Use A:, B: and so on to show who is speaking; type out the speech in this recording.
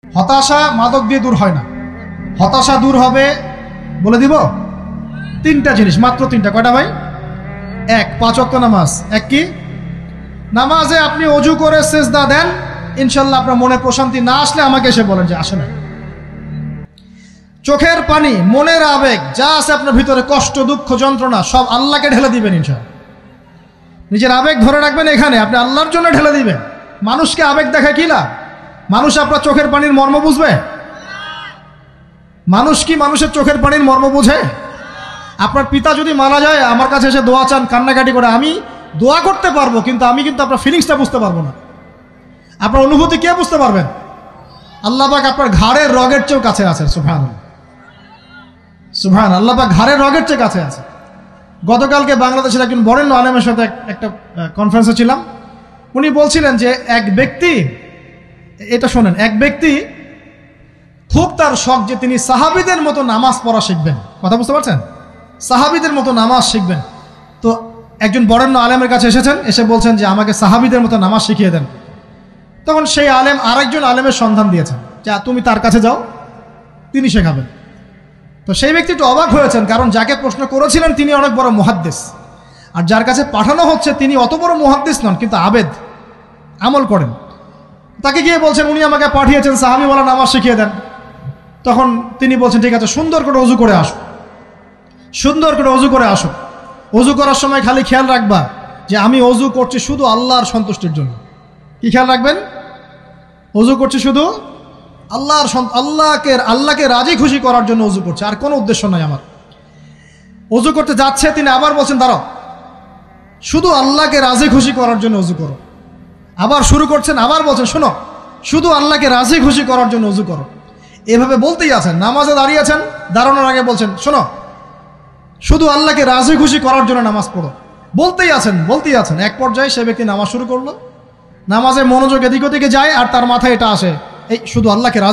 A: হতাশা মাদক দিয়ে দূর হয় না। হতাশা দূর হবে, বলে দিব, তিনটা জিনিস, মাত্র তিনটা। কয়টা ভাই? এক, 5 ওয়াক্ত নামাজ। এক কি? নামাজে আপনি অজু করে সেজদা দেন, ইনশাল্লাহ আপনার মনে প্রশান্তি না আসলে আমাকে এসে বলেন যে আসে না। চোখের পানি, মনের আবেগ যা আছে আপনার ভিতরে, কষ্ট, দুঃখ, যন্ত্রণা, সব আল্লাহকে ঢেলে দিবেন ইনশাল্লাহ। নিজের আবেগ ধরে রাখবেন এখানে, আপনি আল্লাহর জন্য ঢেলে দিবেন। মানুষকে আবেগ দেখা কি লাভ? মানুষ আপনার চোখের পানির মর্ম বুঝবে? মানুষ কি মানুষের চোখের পানির মর্ম বুঝে? আপনার পিতা যদি মারা যায়, আমার কাছে এসে দোয়া চান কান্নাকাটি করে, আমি দোয়া করতে পারবো, কিন্তু আমি কিন্তু আপনার ফিলিংসটা বুঝতে পারবো না। আপনার অনুভূতি কে বুঝতে পারবেন? আল্লাহ পাক আপনার ঘাড়ের রগের চেয়েও কাছে আছেন। সুবহানাল্লাহ, সুবহানাল্লাহ। আল্লাহ পাক ঘাড়ের রগের চেয়ে কাছে আছে। গতকালকে বাংলাদেশের একজন বরেণ্য আলেমের সাথে একটা কনফারেন্সে ছিলাম। উনি বলছিলেন যে এক ব্যক্তি, এটা শোনেন, এক ব্যক্তি খুব তার শখ যে তিনি সাহাবীদের মতো নামাজ পড়া শিখবেন। কথা বুঝতে পারছেন? সাহাবীদের মতো নামাজ শিখবেন। তো একজন বরেণ্য আলেমের কাছে এসেছেন, এসে বলছেন যে আমাকে সাহাবীদের মতো নামাজ শিখিয়ে দেন। তখন সেই আলেম আরেকজন আলেমের সন্ধান দিয়েছেন, যা তুমি তার কাছে যাও, তিনি শেখাবেন। তো সেই ব্যক্তি একটু অবাক হয়েছেন, কারণ যাকে প্রশ্ন করেছিলেন তিনি অনেক বড় মুহাদ্দিস, আর যার কাছে পাঠানো হচ্ছে তিনি অত বড় মুহাদ্দিস নন, কিন্তু আবেদ, আমল করেন। তাকে গিয়ে বলছেন উনি আমাকে পাঠিয়েছেন সাহাবীওয়ালা নামাজ শিখিয়ে দেন। তখন তিনি বলছেন ঠিক আছে, সুন্দর করে অজু করে আসো, সুন্দর করে অজু করে আসো। অজু করার সময় খালি খেয়াল রাখবা যে আমি অজু করছি শুধু আল্লাহর সন্তুষ্টির জন্য। কি খেয়াল রাখবেন? অজু করছি শুধু আল্লাহকে রাজি খুশি করার জন্য অজু করছে, আর কোনো উদ্দেশ্য নাই আমার। অজু করতে যাচ্ছে, তিনি আবার বলছেন দাঁড়াও, শুধু আল্লাহকে রাজি খুশি করার জন্য অজু করো। আবার শুরু করছেন, আবার বলছেন শোনো, শুধু আল্লাহকে রাজি খুশি করার জন্য অজু করো। এভাবে বলতেই আছেন, নামাজে দাঁড়িয়েছেন, দাঁড়ানোর আগে বলছেন শোনো, শুধু আল্লাহকে রাজি খুশি করার জন্য নামাজ পড়ো। বলতেই আছেন। এক পর্যায়ে সে ব্যক্তি নামাজ শুরু করলো, নামাজে মনোযোগ এদিক ওদিকে যায়, আর তার মাথায় এটা আসে, এই শুধু আল্লাহকে রাজি